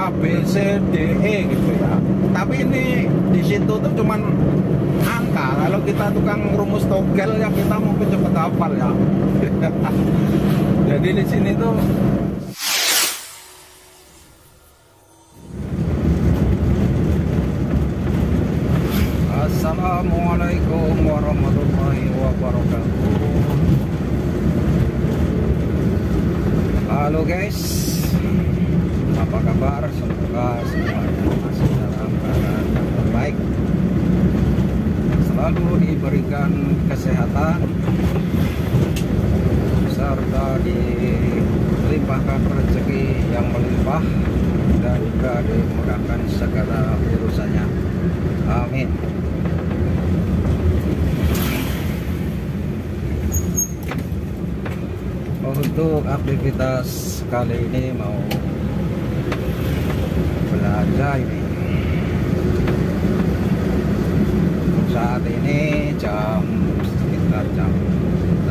A B C D E gitu ya. Tapi ini di situ tuh cuman angka. Kalau kita tukang rumus togel ya kita mungkin cepet hafal ya. Jadi di sini tuh Assalamualaikum warahmatullahi wabarakatuh. Halo guys, apa kabar? Semoga semuanya masih dalam keadaan yang terbaik, selalu diberikan kesehatan serta dilimpahkan rezeki yang melimpah dan juga dimudahkan segala urusannya. Amin. Untuk aktivitas kali ini mau belanja ini. Saat ini sekitar jam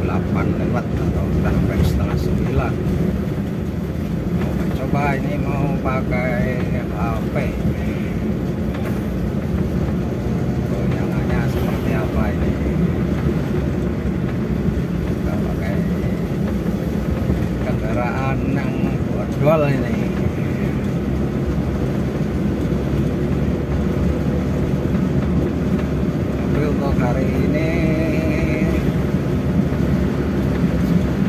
8 lewat atau sampai setengah 9. Mau mencoba ini mau pakai HP. Goyangannya seperti apa ini? Kendaraan yang bodol ini. Tapi untuk hari ini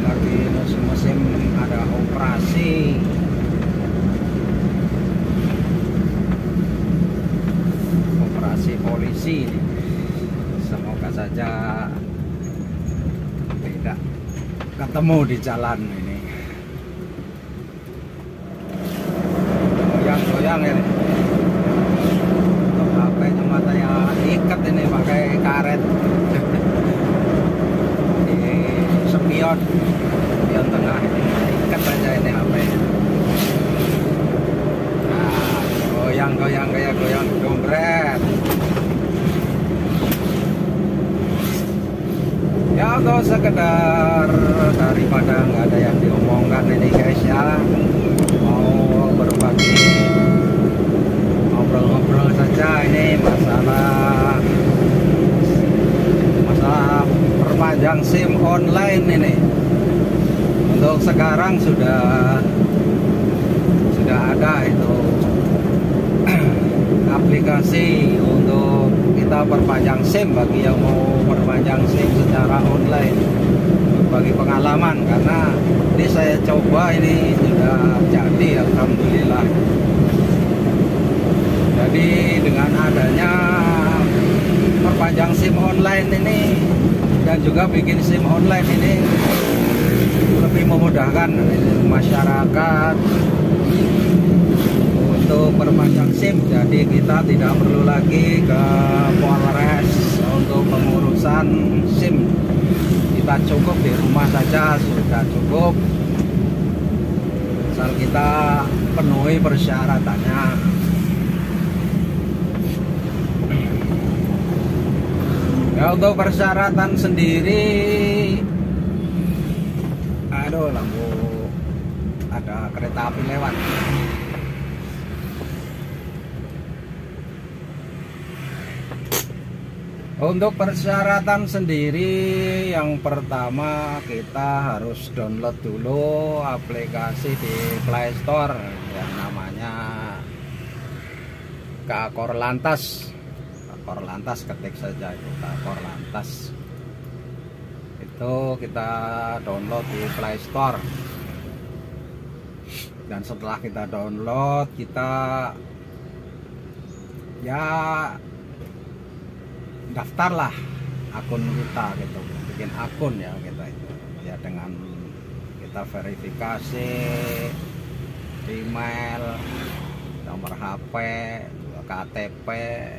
lagi musim-musim ada operasi. Operasi polisi ini. Semoga saja tidak ketemu di jalan ini. Goyang ini. Untuk HP-nya mata yang ikat ini pakai karet. Di spion tengah ini ikat aja ini HP. Nah, goyang kayak goyang dompet. Ya untuk sekedar daripada nggak ada yang diomongkan ini guys ya, mau berbagi ngobrol-ngobrol saja ini masalah perpanjang SIM online ini. Untuk sekarang sudah ada itu aplikasi untuk kita perpanjang SIM bagi yang mau perpanjang SIM secara online. Bagi pengalaman, karena ini saya coba ini sudah jadi, alhamdulillah. Jadi dengan adanya perpanjang SIM online ini dan juga bikin SIM online ini lebih memudahkan masyarakat untuk perpanjang SIM. Jadi kita tidak perlu lagi ke Polres untuk pengurusan SIM. Kita cukup di rumah saja sudah cukup, asal kita penuhi persyaratannya. Ya untuk persyaratan sendiri, aduh lampu ada kereta api lewat. Untuk persyaratan sendiri, yang pertama kita harus download dulu aplikasi di Play Store yang namanya Korlantas. Korlantas, ketik saja itu Korlantas. Itu kita download di Play Store. Dan setelah kita download, kita ya daftarlah akun kita gitu, bikin akun ya kita itu ya, dengan kita verifikasi email, nomor HP, KTP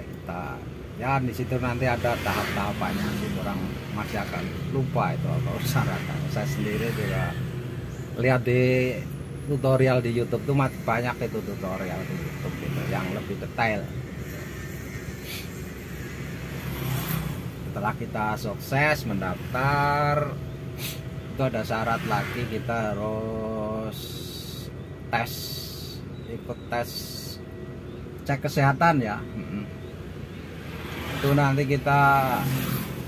kita ya. Di situ nanti ada tahap-tahapannya sih, kurang masih akan lupa itu apa syaratnya. Saya sendiri juga lihat di tutorial di YouTube tuh banyak itu tutorial di YouTube gitu yang lebih detail. Setelah kita sukses mendaftar, itu ada syarat lagi, kita harus tes ikut tes cek kesehatan ya. Itu nanti kita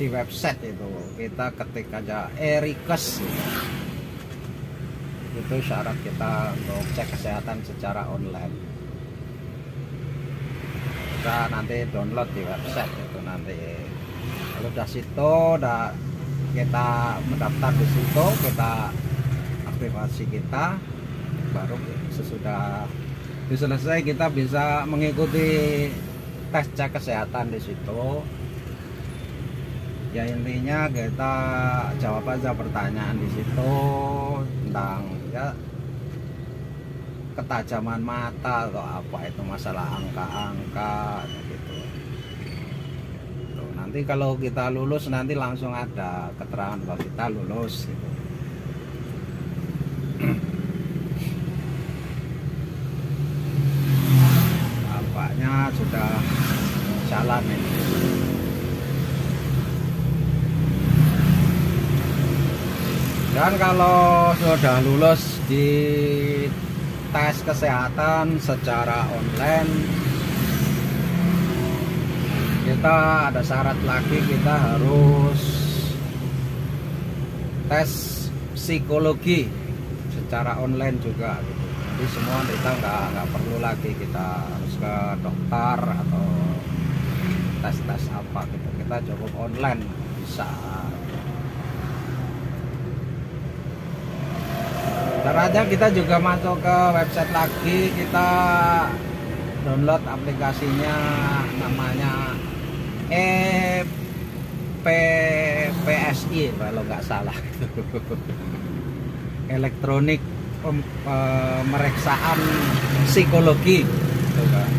di website itu kita ketik aja Erikes, itu syarat kita untuk cek kesehatan secara online. Kita nanti download di website itu nanti. Kalau udah situ, udah kita mendaftar di situ, kita aktivasi kita, baru sesudah selesai kita bisa mengikuti tes cek kesehatan di situ. Ya intinya kita jawab aja pertanyaan di situ tentang ya ketajaman mata atau apa itu, masalah angka-angka gitu. Tuh, nanti kalau kita lulus nanti langsung ada keterangan bahwa kita lulus gitu. Nampaknya sudah jalan ini. Dan kalau sudah lulus di tes kesehatan secara online, kita ada syarat lagi, kita harus tes psikologi secara online juga gitu. Jadi semua kita nggak perlu lagi kita harus ke dokter atau tes apa gitu, kita cukup online bisa. Caranya kita juga masuk ke website lagi, kita download aplikasinya, namanya EPPSI kalau nggak salah. Elektronik pemeriksaan psikologi, gitu kan,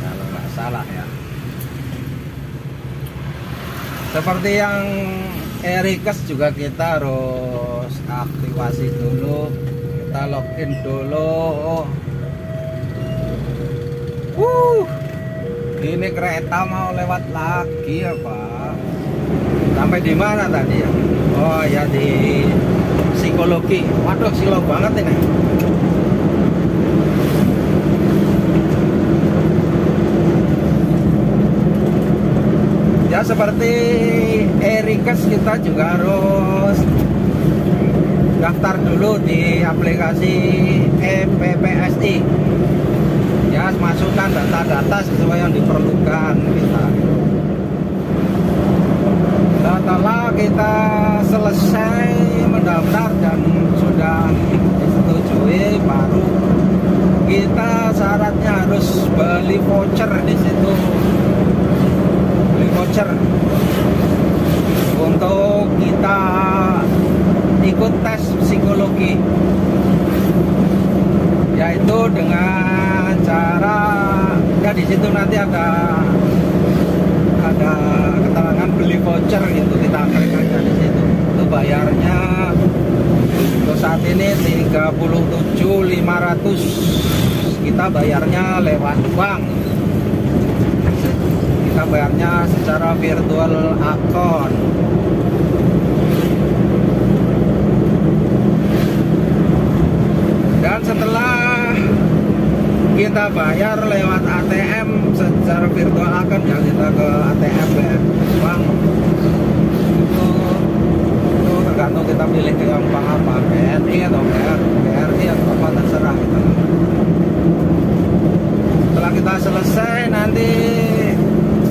kalau nggak salah ya. Seperti yang Erikes juga kita harus aktivasi dulu, kita login dulu. Ini kereta mau lewat lagi apa? Sampai di mana tadi ya? Oh ya, di psikologi. Waduh, silau banget ini. Ya seperti Erikes, kita juga harus daftar dulu di aplikasi EPPSI. Ya, masukkan data-data sesuai yang diperlukan kita. Setelah kita selesai mendaftar dan sudah disetujui, baru kita syaratnya harus beli voucher di situ. Voucher untuk kita ikut tes psikologi, yaitu dengan cara ya di situ nanti ada keterangan beli voucher gitu, kita klik aja di situ. Itu bayarnya untuk saat ini 37.500, kita bayarnya lewat bank. Kita bayarnya secara virtual account. Dan setelah kita bayar lewat ATM secara virtual account, ya kita ke ATM bank. Itu tergantung kita pilih ke bank apa, BNI atau BRI atau apa, terserah kita. Setelah kita selesai nanti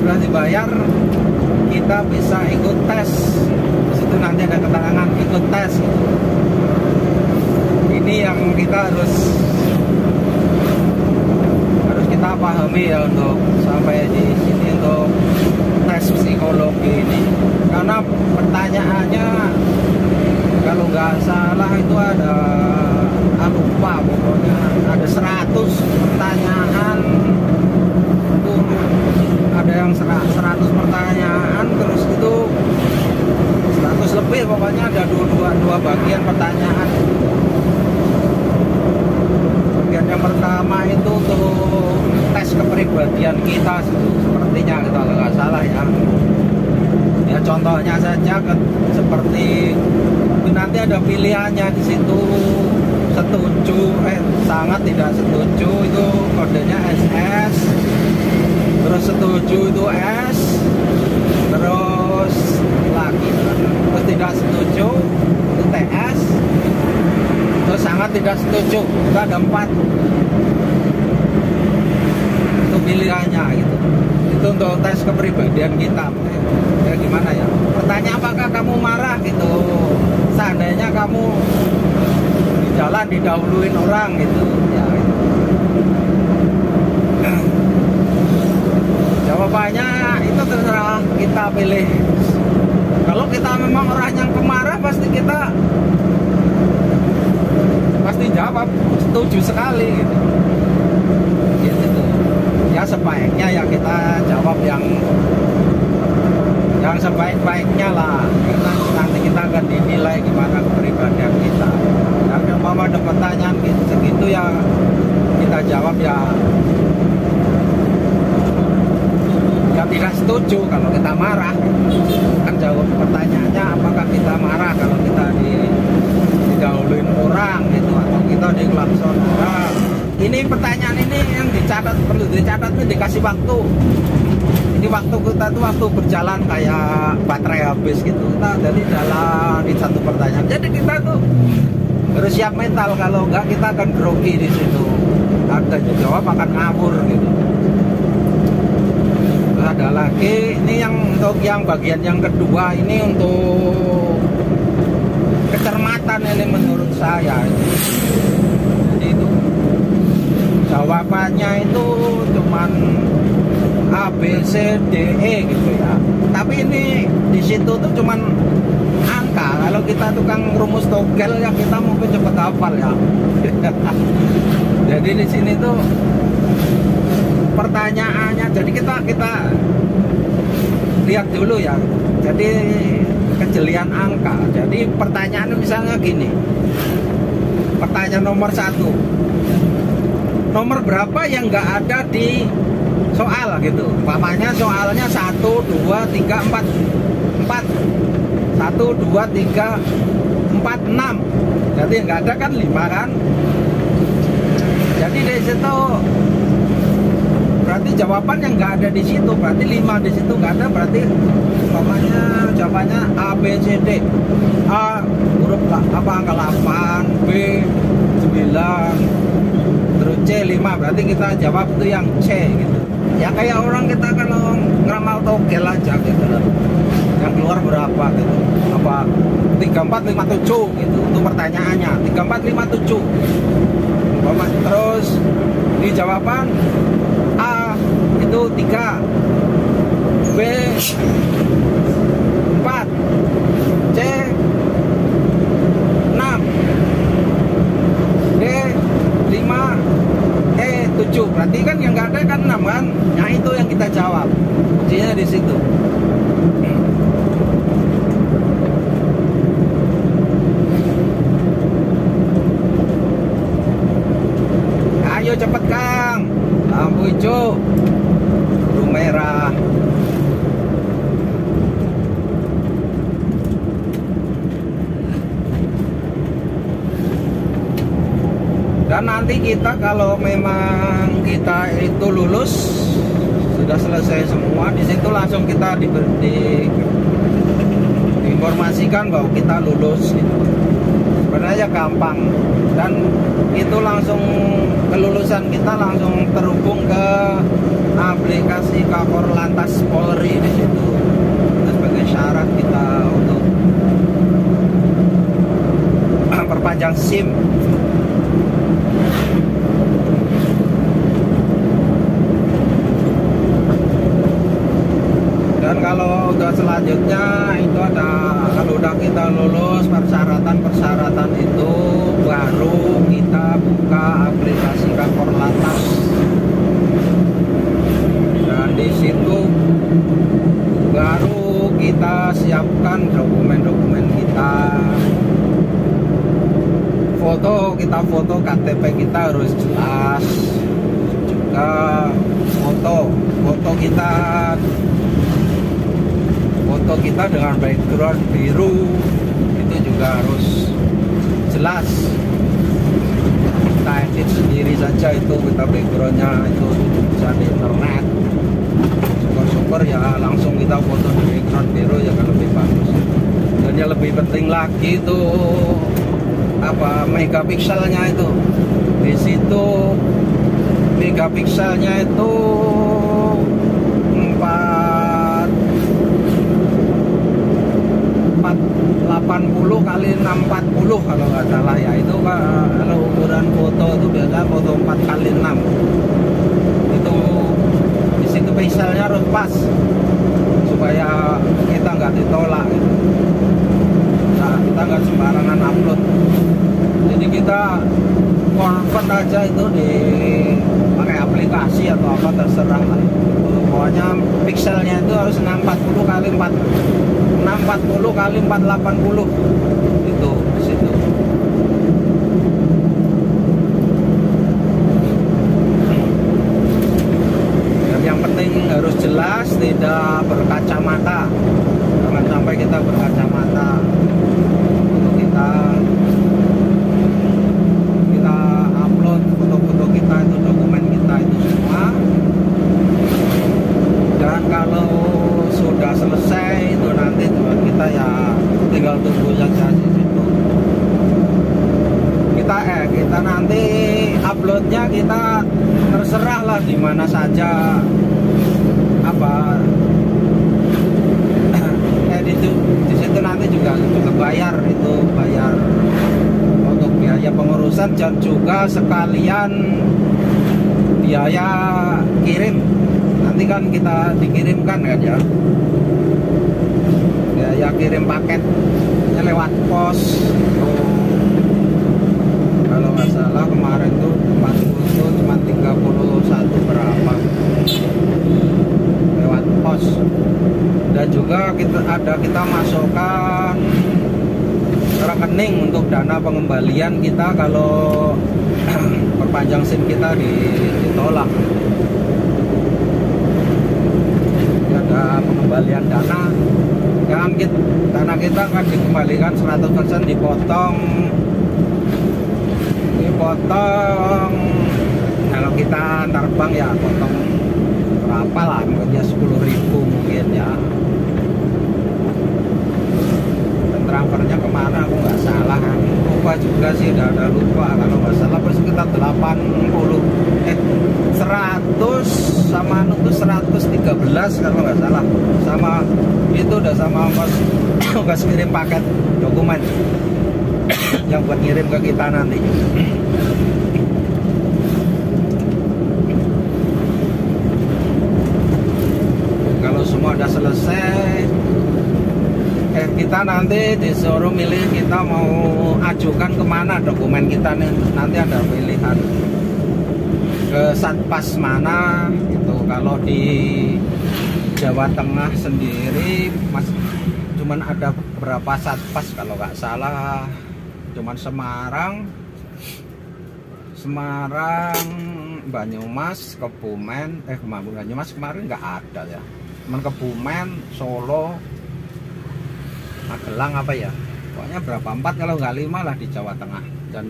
sudah dibayar, kita bisa ikut tes. Di situ nanti ada keterangan ikut tes. Ini yang kita harus kita pahami ya untuk sampai di sini untuk tes psikologi ini. Karena pertanyaannya kalau nggak salah itu ada, lupa pokoknya ada 100 pertanyaan. Ada yang 100 pertanyaan, terus itu 100 lebih, pokoknya ada dua bagian pertanyaan. Bagian yang pertama itu untuk tes kepribadian kita, sepertinya kalau nggak salah ya. Ya contohnya saja seperti nanti ada pilihannya di situ, setuju, sangat tidak setuju, itu kodenya SS, terus setuju itu S, terus lagi terus tidak setuju itu TS, terus sangat tidak setuju itu ada 4 itu pilihannya gitu. Itu untuk tes kepribadian kita ya. Gimana ya, bertanya apakah kamu marah gitu seandainya kamu di jalan didahuluin orang gitu ya gitu. Jawabannya itu terserah kita pilih. Kalau kita memang orang yang pemarah, pasti kita jawab setuju sekali gitu. Gitu. Ya sebaiknya ya kita jawab yang sebaik-baiknya lah, karena nanti kita akan dinilai gimana kepribadian kita. Dan kalau ada pertanyaan segitu ya kita jawab ya tidak setuju. Kalau kita marah kan jawab pertanyaannya apakah kita marah kalau kita didahuluin orang gitu, atau kita diklakson orang. Ini pertanyaan ini yang dicatat, perlu dicatat tuh, dikasih waktu. Ini waktu kita tuh waktu berjalan kayak baterai habis gitu. Kita jadi jalan di satu pertanyaan. Jadi kita tuh harus siap mental, kalau enggak kita akan grogi di situ. Ada jawab akan ngawur gitu. Ada lagi ini yang untuk yang bagian yang kedua ini untuk kecermatan ini menurut saya. Jadi itu jawabannya itu cuman A B C D E gitu ya. Tapi ini di situ tuh cuman angka. Kalau kita tukang rumus togel ya kita mungkin cepet hafal ya. Jadi di sini tuh pertanyaannya, jadi kita lihat dulu ya. Jadi kejelian angka. Jadi pertanyaannya misalnya gini. Pertanyaan nomor 1. Nomor berapa yang nggak ada di soal gitu. Umpamanya soalnya 1, 2, 3, 4. 1, 2, 3, 4, 6. Jadi nggak ada kan 5 kan. Jadi di situ berarti jawaban yang nggak ada di situ, berarti 5 di situ nggak ada, berarti umpamanya jawabannya A B C D. A huruf apa angka 8, B 9, terus C 5, berarti kita jawab itu yang C gitu. Ya kayak orang kita kalau ngeramal togel aja gitu loh. Yang keluar berapa gitu. Apa 3457 gitu. Itu pertanyaannya 3457. Terus di jawaban A itu 3, B 4, C 6, D 5, E 7. Berarti kan yang nggak ada kan 6 kan? Nah itu yang kita jawab. Kuncinya di situ. Ayo cepet Kang, lampu hijau, lampu merah. Dan nanti kita kalau memang kita itu lulus, sudah selesai semua, di situ langsung kita diinformasikan bahwa kita lulus gitu. Sebenarnya gampang, dan itu langsung kelulusan kita langsung terhubung ke aplikasi Kakor Lantas Polri di situ. Itu sebagai syarat kita untuk perpanjang SIM. Dan kalau udah selanjutnya itu ada, kalau udah kita lulus persyaratan itu baru kita buka aplikasi Kakor Lantas. Dan di situ baru kita siapkan dokumen-dokumen kita. Kita foto KTP kita harus jelas. Juga foto kita dengan background biru itu juga harus jelas. kita edit sendiri saja, itu kita backgroundnya itu bisa di internet. Syukur-syukur ya langsung kita foto di background biru ya kan lebih bagus. Dan yang lebih penting lagi itu apa, megapikselnya itu. Di situ megapikselnya itu 480 kali 640 kalau nggak salah ya. Itu kalau ukuran foto itu biasanya foto 4 kali 6 itu. Di situ pikselnya harus pas supaya kita nggak ditolak gitu. Nah, kita nggak sembarangan upload. Jadi kita convert aja itu di pakai aplikasi atau apa terserah lah. Pokoknya pikselnya itu harus 640 kali 480 itu di situ. Dan yang penting harus jelas, tidak berkacamata. Jangan sampai kita berkacamata. Untuk kita upload foto-foto kita itu, dokumen kita itu semua. Dan kalau sudah selesai itu nanti kita ya tinggal tunggu saja di situ. Kita nanti uploadnya kita terserah lah di mana saja, apa di situ nanti juga bayar untuk biaya pengurusan dan juga sekalian biaya kirim. Nanti kan kita dikirimkan kan ya, biaya kirim paketnya lewat pos. Kalau nggak salah kemarin tuh itu cuma 31 berapa lewat pos. Dan juga kita masukkan rekening untuk dana pengembalian kita kalau perpanjang SIM kita ditolak. Ada pengembalian dana, kan dana kita akan dikembalikan 100%, dipotong kalau kita antar bank ya potong berapa lah, mungkin ya 10.000 mungkin ya. Dan transfernya kemana aku nggak salah, lupa juga sih, udah lupa. Kalau nggak salah sekitar 100 sama itu 113 kalau nggak salah, sama itu udah sama ongkos kirim paket dokumen yang buat ngirim ke kita nanti. Kalau semua udah selesai, kita nanti disuruh milih kita mau ajukan kemana dokumen kita nih. Nanti ada pilihan ke Satpas mana gitu. Kalau di Jawa Tengah sendiri cuman ada beberapa Satpas kalau nggak salah, cuman Semarang, Banyumas, Kebumen, Banyumas kemarin nggak ada ya, cuman Kebumen, Solo, Magelang apa ya, pokoknya berapa 4 kalau nggak 5 lah di Jawa Tengah. Dan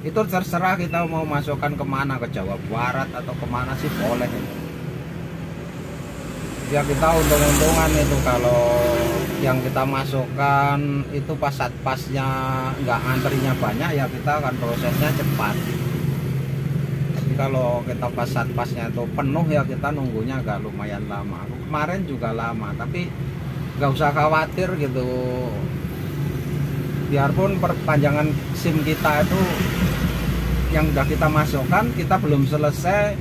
itu terserah kita mau masukkan kemana, ke Jawa Barat atau kemana sih boleh ya. Kita untung-untungan itu kalau yang kita masukkan itu pas Satpasnya nggak antrinya banyak ya, kita akan prosesnya cepat. Tapi kalau kita pas Satpasnya itu penuh ya, kita nunggunya agak lumayan lama. Kemarin juga lama, tapi nggak usah khawatir gitu. Biarpun perpanjangan SIM kita itu yang udah kita masukkan, kita belum selesai,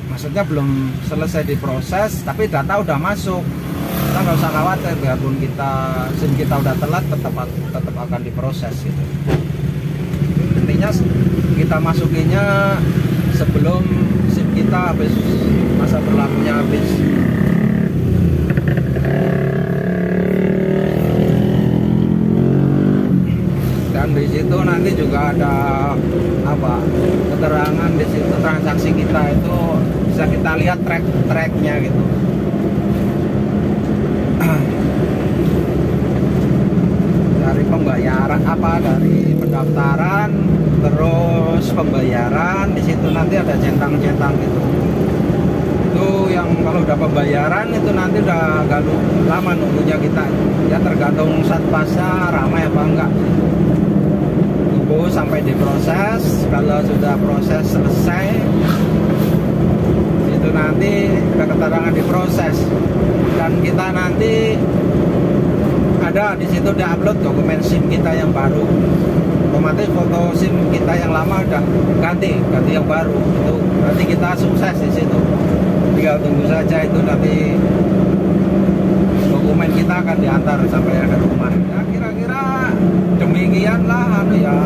maksudnya belum selesai diproses, tapi data udah masuk, kita nggak usah khawatir. Biarpun SIM kita udah telat, tetap akan diproses gitu. Intinya kita masukinnya sebelum SIM kita habis masa berlakunya habis. Dan di situ nanti juga ada keterangan di situ transaksi kita itu bisa kita lihat tracknya gitu. Dari pembayaran dari pendaftaran terus pembayaran. Di situ nanti ada centang-centang gitu. Itu yang kalau udah pembayaran itu nanti udah agak lama nunggunya kita. Ya tergantung satpasnya ramai apa enggak. Tunggu sampai diproses. Kalau sudah proses selesai, itu nanti udah keterangan diproses. Dan kita nanti ada di situ diupload dokumen SIM kita yang baru. Otomatis foto SIM kita yang lama udah ganti yang baru. Itu nanti kita sukses di situ. Tinggal tunggu saja itu nanti dokumen kita akan diantar sampai ke rumah. Ya kira-kira demikian lah ya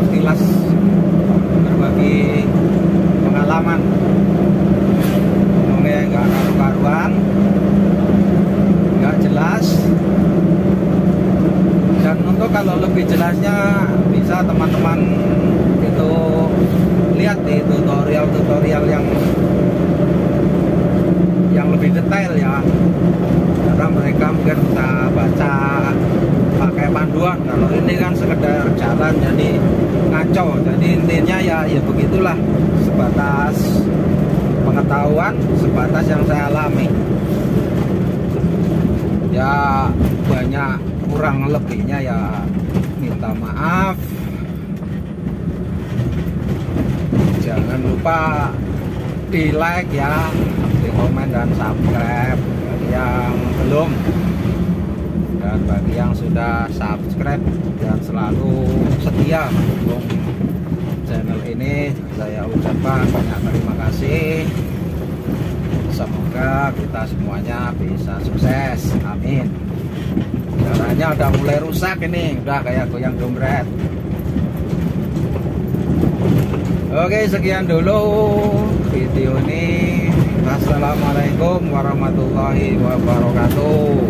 sekilas berbagi pengalaman. Ngomongnya nggak karu-karuan, nggak jelas. Dan untuk kalau lebih jelasnya bisa teman-teman itu lihat di tutorial yang lebih detail ya, karena mereka mungkin bisa baca pakai panduan. Kalau ini kan sekedar jalan jadi ngaco. Jadi intinya ya begitulah, sebatas pengetahuan, sebatas yang saya alami. Ya banyak kurang lebihnya ya minta maaf. Jangan lupa di like ya, di komen dan subscribe bagi yang belum, dan bagi yang sudah subscribe dan selalu setia mendukung channel ini, saya ucapkan banyak terima kasih. Semoga kita semuanya bisa sukses, amin. Caranya udah mulai rusak ini, udah kayak goyang dompet. Oke, sekian dulu video ini. Assalamualaikum warahmatullahi wabarakatuh.